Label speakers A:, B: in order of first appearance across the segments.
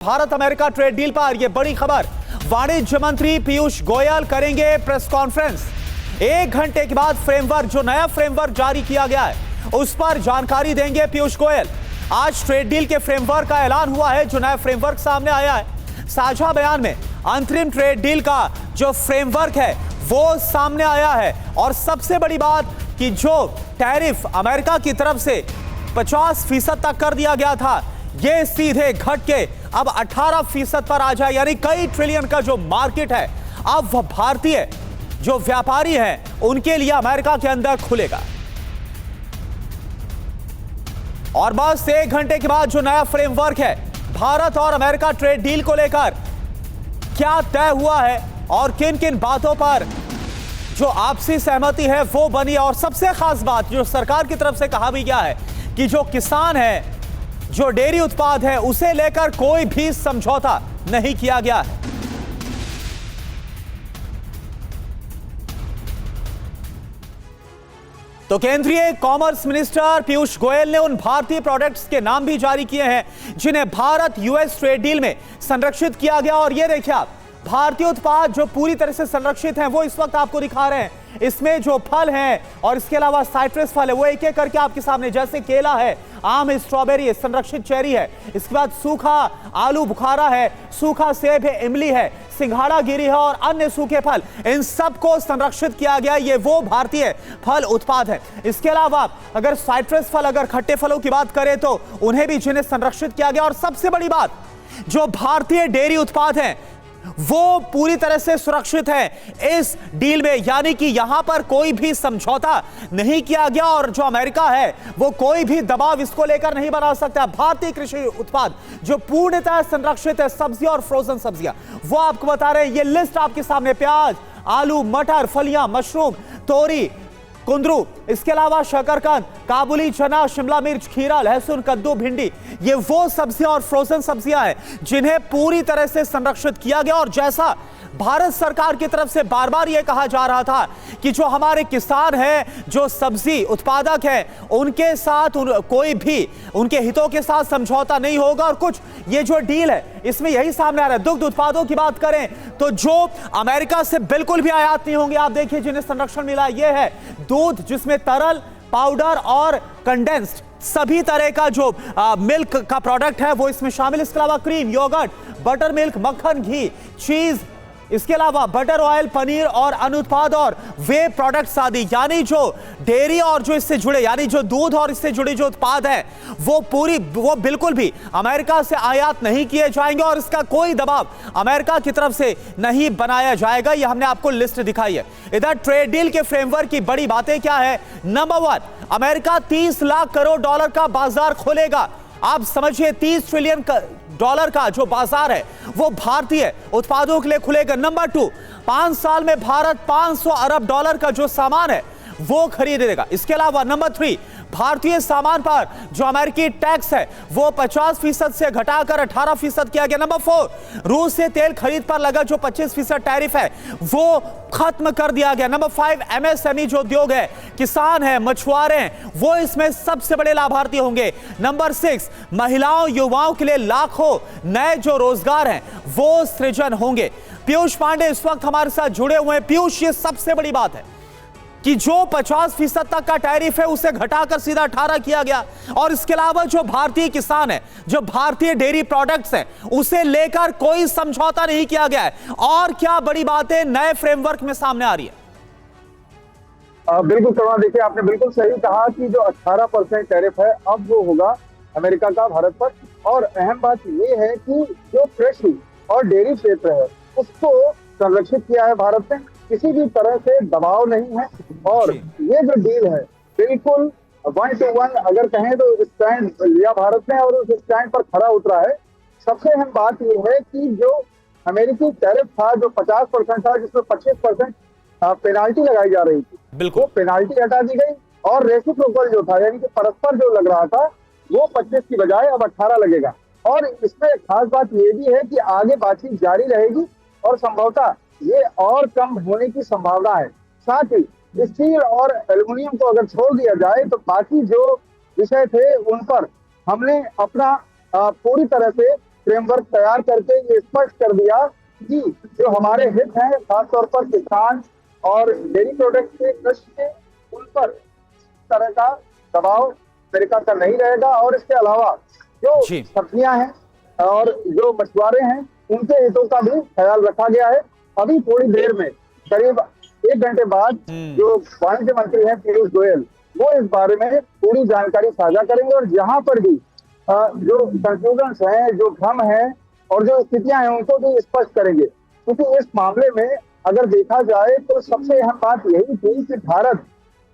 A: Bharat America trade deal पर यह बड़ी खबर। वाणिज्य मंत्री पीयूष गोयल करेंगे प्रेस कॉन्फ्रेंस। 1 घंटे के बाद जो नया फ्रेमवर्क जारी किया गया है उस पर जानकारी देंगे पीयूष गोयल। आज ट्रेड डील के फ्रेमवर्क का ऐलान हुआ है। जो नया फ्रेमवर्क सामने आया है, साझा बयान में अंतरिम ट्रेड डील का जो फ्रेमवर्क है वो सामने आया है। और सबसे बड़ी बात कि जो टैरिफ अमेरिका की तरफ से 50% तक कर दिया गया था, ये सीधे घट के अब 18% पर आ जाए। यानी कई ट्रिलियन का जो मार्केट है अब वह भारतीय जो व्यापारी हैं उनके लिए अमेरिका के अंदर खुलेगा। और बस 1 घंटे के बाद जो नया फ्रेमवर्क है भारत और अमेरिका ट्रेड डील को लेकर क्या तय हुआ है और किन किन बातों पर जो आपसी सहमति है वो बनी। और सबसे खास बात जो सरकार की तरफ से कहा भी गया है कि जो किसान है, जो डेयरी उत्पाद है, उसे लेकर कोई भी समझौता नहीं किया गया है। तो केंद्रीय कॉमर्स मिनिस्टर पीयूष गोयल ने उन भारतीय प्रोडक्ट्स के नाम भी जारी किए हैं जिन्हें भारत यूएस ट्रेड डील में संरक्षित किया गया। और ये देखिए आप, भारतीय उत्पाद जो पूरी तरह से संरक्षित हैं वो इस वक्त आपको दिखा रहे हैं। इसमें जो फल हैं और इसके अलावा साइट्रस फल है वो एक एक करके आपके सामने, जैसे केला है, आम है, स्ट्रॉबेरी है, संरक्षित चेरी है, इसके बाद सूखा आलू बुखारा है, सूखा सेब है, इमली है, सिंघाड़ा गिरी है और अन्य सूखे फल, इन सबको संरक्षित किया गया। ये वो भारतीय फल उत्पाद है। इसके अलावा अगर साइट्रस फल, अगर खट्टे फलों की बात करें तो उन्हें भी जिन्हें संरक्षित किया गया। और सबसे बड़ी बात, जो भारतीय डेयरी उत्पाद हैं वो पूरी तरह से सुरक्षित है इस डील में। यानी कि यहां पर कोई भी समझौता नहीं किया गया और जो अमेरिका है वो कोई भी दबाव इसको लेकर नहीं बना सकता। भारतीय कृषि उत्पाद जो पूर्णतः संरक्षित है, सब्जियां और फ्रोजन सब्जियां, वो आपको बता रहे हैं। ये लिस्ट आपके सामने, प्याज, आलू, मटर, फलियां, मशरूम, तोरी, कुंदरू, इसके अलावा शकरकंद, काबुली चना, शिमला मिर्च, खीरा, लहसुन, कद्दू, भिंडी, ये वो सब्जियां और फ्रोजन सब्जियां हैं जिन्हें पूरी तरह से संरक्षित किया गया। और जैसा भारत सरकार की तरफ से बार बार यह कहा जा रहा था कि जो हमारे किसान हैं, जो सब्जी उत्पादक हैं, उनके साथ कोई भी उनके हितों के साथ समझौता नहीं होगा। और कुछ ये जो डील है इसमें यही सामने आ रहा है। दुग्ध उत्पादों की बात करें तो जो अमेरिका से बिल्कुल भी आयात नहीं होंगे, आप देखिए जिन्हें संरक्षण मिला यह है दूध, जिसमें तरल, पाउडर और कंडेंस्ड सभी तरह का जो मिल्क का प्रोडक्ट है वो इसमें शामिल। इसके अलावा क्रीम, योगर्ट, बटर मिल्क, मक्खन, घी, चीज, इसके अलावा बटर ऑयल, पनीर और अनुत्पाद और वे प्रोडक्ट्स आदि। यानी जो डेयरी और जो इससे जुड़े, यानी जो दूध और इससे जुड़े जो उत्पाद हैं वो बिल्कुल भी अमेरिका से आयात नहीं किए जाएंगे और इसका कोई दबाव अमेरिका की तरफ से नहीं बनाया जाएगा। ये हमने आपको लिस्ट दिखाई है। इधर ट्रेड डील के फ्रेमवर्क की बड़ी बातें क्या है। Number 1, America 30 lakh crore dollar का बाजार खोलेगा। आप समझिए 30 ट्रिलियन डॉलर का जो बाजार है वो भारतीय उत्पादों के लिए खुलेगा। नंबर 2, 5 साल में भारत 500 अरब डॉलर का जो सामान है वो खरीदेगा। इसके अलावा नंबर 3, भारतीय सामान पर जो अमेरिकी टैक्स है वो 50% से घटाकर 18% किया गया। नंबर 4, रूस से तेल खरीद पर लगा जो 25% टैरिफ है वो खत्म कर दिया गया। नंबर 5, एमएसएमई जो उद्योग है, किसान है, मछुआरे हैं, वो इसमें सबसे बड़े लाभार्थी होंगे। नंबर 6, महिलाओं, युवाओं के लिए लाखों नए जो रोजगार हैं वो सृजन होंगे। पीयूष पांडे इस वक्त हमारे साथ जुड़े हुए हैं। पीयूष, ये सबसे बड़ी बात है कि जो 50% तक का टैरिफ है उसे घटाकर सीधा 18 किया गया। और इसके अलावा जो भारतीय किसान है, जो भारतीय डेयरी प्रोडक्ट्स हैं, उसे लेकर कोई समझौता नहीं किया गया है। और क्या बड़ी बातें नए फ्रेमवर्क में सामने आ रही है?
B: बिल्कुल करुणा, देखिए आपने बिल्कुल सही कहा कि जो 18% टैरिफ है अब वो होगा अमेरिका का भारत पर। और अहम बात ये है कि जो कृषि और डेयरी क्षेत्र है उसको संरक्षित किया है भारत ने। किसी भी तरह से दबाव नहीं है। और ये जो डील है बिल्कुल 1 to 1 अगर कहें तो स्टैंड लिया भारत ने और उस स्टैंड पर खरा उतरा है। सबसे अहम बात ये है कि जो अमेरिकी टैरिफ था जो 50% था, जिसमें 25% पेनाल्टी लगाई जा रही थी, वो पेनाल्टी हटा दी गई। और रेसिप्रोकल जो था, यानी कि परस्पर जो लग रहा था, वो 25 की बजाय अब 18 लगेगा। और इसमें खास बात ये भी है कि आगे बातचीत जारी रहेगी और संभवतः ये और कम होने की संभावना है। साथ ही स्टील और एल्युमिनियम को अगर छोड़ दिया जाए तो बाकी जो विषय थे उन पर हमने अपना पूरी तरह से फ्रेमवर्क तैयार करके ये स्पष्ट कर दिया कि जो हमारे हित हैं, खासतौर पर किसान और डेयरी प्रोडक्ट के कृषि के, उन पर इस तरह का दबाव अमेरिका का नहीं रहेगा। और इसके अलावा जो सब्जियां हैं और जो मछुआरे हैं, उनके हितों का भी ख्याल रखा गया है। अभी थोड़ी देर में, करीब 1 घंटे बाद, जो वाणिज्य मंत्री हैं पीयूष गोयल, वो इस बारे में पूरी जानकारी साझा करेंगे और जहां पर भी जो कंफ्यूजन है, जो भ्रम है और जो स्थितियां हैं, उनको भी स्पष्ट करेंगे। क्योंकि इस मामले में अगर देखा जाए तो सबसे अहम बात यही थी कि भारत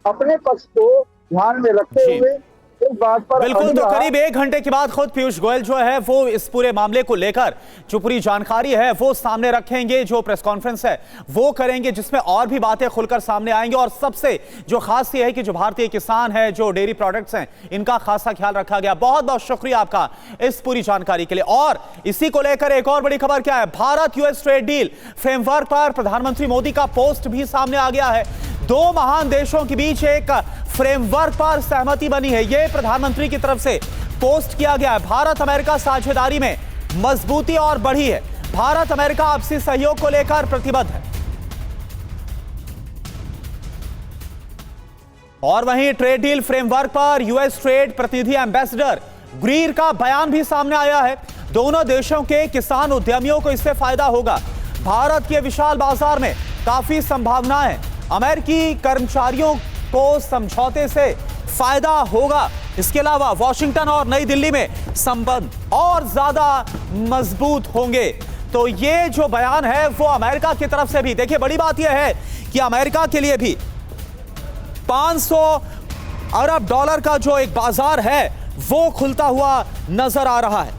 B: अपने पक्ष को ध्यान में रखते हुए इस बात पर
A: बिल्कुल। तो करीब 1 घंटे के बाद खुद पीयूष गोयल जो है वो इस पूरे मामले को लेकर जो पूरी जानकारी है वो सामने रखेंगे, जो प्रेस कॉन्फ्रेंस है वो करेंगे, जिसमें और भी बातें खुलकर सामने आएंगी। और सबसे जो खास ये है कि जो भारतीय किसान है, जो डेयरी प्रोडक्ट्स हैं, इनका खासा ख्याल रखा गया। बहुत बहुत शुक्रिया आपका इस पूरी जानकारी के लिए। और इसी को लेकर एक और बड़ी खबर क्या है, Bharat US trade deal framework पर प्रधानमंत्री मोदी का पोस्ट भी सामने आ गया है। 2 महान देशों के बीच एक फ्रेमवर्क पर सहमति बनी है, यह प्रधानमंत्री की तरफ से पोस्ट किया गया है। भारत अमेरिका साझेदारी में मजबूती और बढ़ी है। भारत अमेरिका आपसी सहयोग को लेकर प्रतिबद्ध है। और वहीं ट्रेड डील फ्रेमवर्क पर यूएस ट्रेड प्रतिनिधि एम्बेसडर ग्रीर का बयान भी सामने आया है। दोनों देशों के किसान उद्यमियों को इससे फायदा होगा। भारत के विशाल बाजार में काफी संभावनाएं हैं। अमेरिकी कर्मचारियों को समझौते से फायदा होगा। इसके अलावा वॉशिंगटन और नई दिल्ली में संबंध और ज्यादा मजबूत होंगे। तो ये जो बयान है वो अमेरिका की तरफ से भी, देखिए बड़ी बात यह है कि अमेरिका के लिए भी 500 अरब डॉलर का जो एक बाजार है वो खुलता हुआ नजर आ रहा है।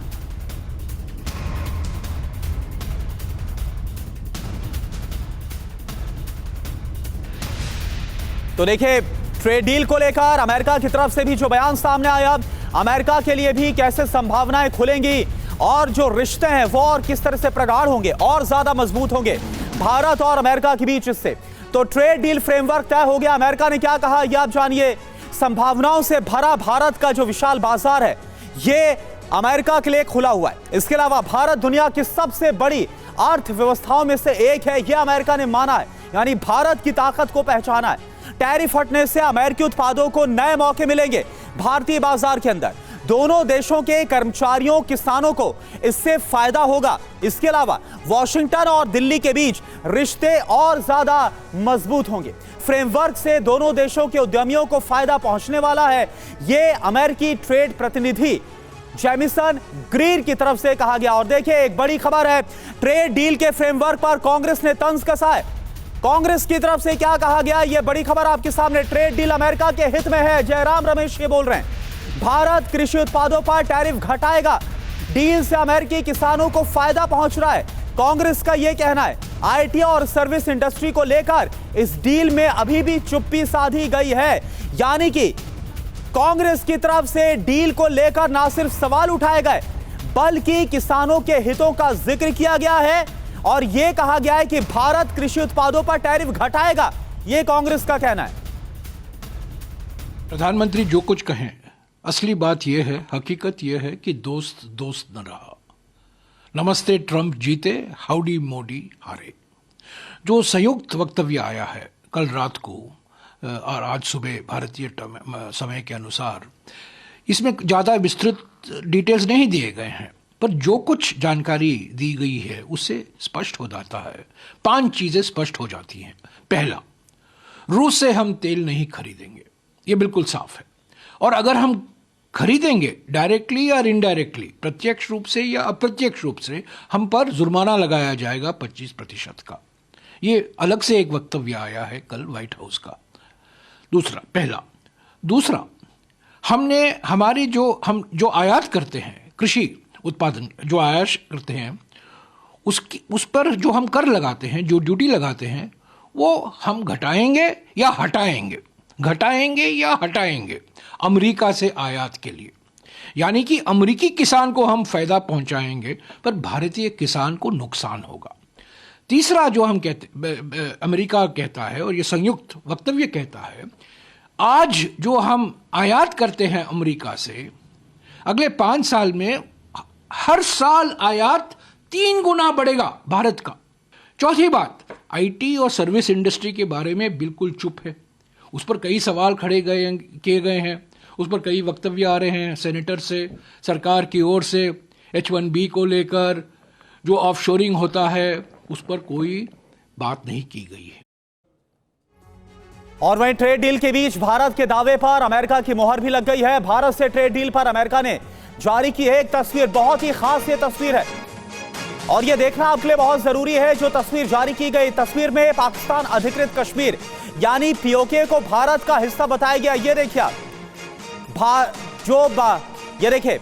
A: तो देखिए ट्रेड डील को लेकर अमेरिका की तरफ से भी जो बयान सामने आया, अमेरिका के लिए भी कैसे संभावनाएं खुलेंगी और जो रिश्ते हैं वो और किस तरह से प्रगाढ़ होंगे और ज्यादा मजबूत होंगे भारत और अमेरिका के बीच। इससे तो ट्रेड डील फ्रेमवर्क तय हो गया। अमेरिका ने क्या कहा ये आप जानिए। संभावनाओं से भरा भारत का जो विशाल बाजार है ये अमेरिका के लिए खुला हुआ है। इसके अलावा भारत दुनिया की सबसे बड़ी अर्थव्यवस्थाओं में से एक है, यह अमेरिका ने माना है, यानी भारत की ताकत को पहचाना है। टैरिफ हटने से अमेरिकी उत्पादों को नए मौके मिलेंगे भारतीय बाजार के अंदर। दोनों देशों के कर्मचारियों, किसानों को इससे फायदा होगा। इसके अलावा वॉशिंगटन और दिल्ली के बीच रिश्ते और ज्यादा मजबूत होंगे। फ्रेमवर्क से दोनों देशों के उद्यमियों को फायदा पहुंचने वाला है, यह अमेरिकी ट्रेड प्रतिनिधि जेमिसन ग्रीर की तरफ से कहा गया। और देखिए एक बड़ी खबर है, ट्रेड डील के फ्रेमवर्क पर कांग्रेस ने तंज कसा है। कांग्रेस की तरफ से क्या कहा गया, यह बड़ी खबर आपके सामने। ट्रेड डील अमेरिका के हित में है, जयराम रमेश ये बोल रहे हैं। भारत कृषि उत्पादों पर टैरिफ घटाएगा, डील से अमेरिकी किसानों को फायदा पहुंच रहा है, कांग्रेस का यह कहना है। आईटी और सर्विस इंडस्ट्री को लेकर इस डील में अभी भी चुप्पी साधी गई है, यानी कि कांग्रेस की तरफ से डील को लेकर ना सिर्फ सवाल उठाए गए बल्कि किसानों के हितों का जिक्र किया गया है और यह कहा गया है कि भारत कृषि उत्पादों पर टैरिफ घटाएगा, यह कांग्रेस का कहना है।
C: प्रधानमंत्री जो कुछ कहें, असली बात यह है, हकीकत यह है कि दोस्त दोस्त न रहा। नमस्ते ट्रंप जीते, हाउडी मोदी हारे। जो संयुक्त वक्तव्य आया है कल रात को और आज सुबह भारतीय समय के अनुसार, इसमें ज़्यादा विस्तृत डिटेल्स नहीं दिए गए हैं, पर जो कुछ जानकारी दी गई है उससे स्पष्ट हो जाता है। 5 चीज़ें स्पष्ट हो जाती हैं। पहला, रूस से हम तेल नहीं खरीदेंगे, ये बिल्कुल साफ है। और अगर हम खरीदेंगे डायरेक्टली या इनडायरेक्टली, प्रत्यक्ष रूप से या अप्रत्यक्ष रूप से, हम पर जुर्माना लगाया जाएगा 25% का। ये अलग से एक वक्तव्य आया है कल व्हाइट हाउस का। दूसरा, हमने हमारी हम जो आयात करते हैं, कृषि उत्पादन जो आयात करते हैं, उस पर जो हम कर लगाते हैं, जो ड्यूटी लगाते हैं, वो हम घटाएंगे या हटाएंगे अमेरिका से आयात के लिए। यानी कि अमेरिकी किसान को हम फायदा पहुंचाएंगे पर भारतीय किसान को नुकसान होगा। तीसरा जो हम कहते, अमेरिका कहता है और ये संयुक्त वक्तव्य कहता है, आज जो हम आयात करते हैं अमेरिका से, अगले 5 साल में हर साल आयात 3 गुना बढ़ेगा भारत का। चौथी बात, आईटी और सर्विस इंडस्ट्री के बारे में बिल्कुल चुप है। उस पर कई सवाल किए गए हैं, उस पर कई वक्तव्य आ रहे हैं सेनेटर से, सरकार की ओर से। H1B को लेकर जो ऑफशोरिंग होता है उस पर कोई बात नहीं की गई है।
A: और वहीं ट्रेड डील के बीच भारत के दावे पर अमेरिका की मोहर भी लग गई है। भारत से ट्रेड डील पर अमेरिका ने जारी की है एक तस्वीर, बहुत ही खास ये तस्वीर है और ये देखना आपके लिए बहुत जरूरी है। जो तस्वीर जारी की गई, तस्वीर में पाकिस्तान अधिकृत कश्मीर यानी पीओके को भारत का हिस्सा बताया गया। ये देखिए आप, ये देखिए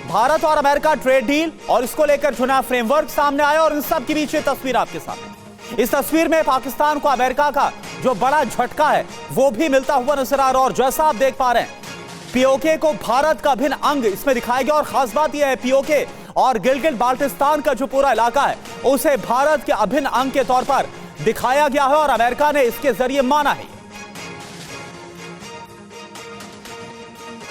A: भारत और अमेरिका ट्रेड डील और इसको लेकर चुना फ्रेमवर्क सामने आया और इन सब के बीच ये तस्वीर आपके सामने। इस तस्वीर में पाकिस्तान को अमेरिका का जो बड़ा झटका है वो भी मिलता हुआ नजर आ रहा है और जैसा आप देख पा रहे हैं पीओके को भारत का भिन्न अंग इसमें दिखाया गया। और खास बात यह है पीओके और गिलगित बाल्टिस्तान का जो पूरा इलाका है उसे भारत के अभिन्न अंग के तौर पर दिखाया गया है और अमेरिका ने इसके जरिए माना है।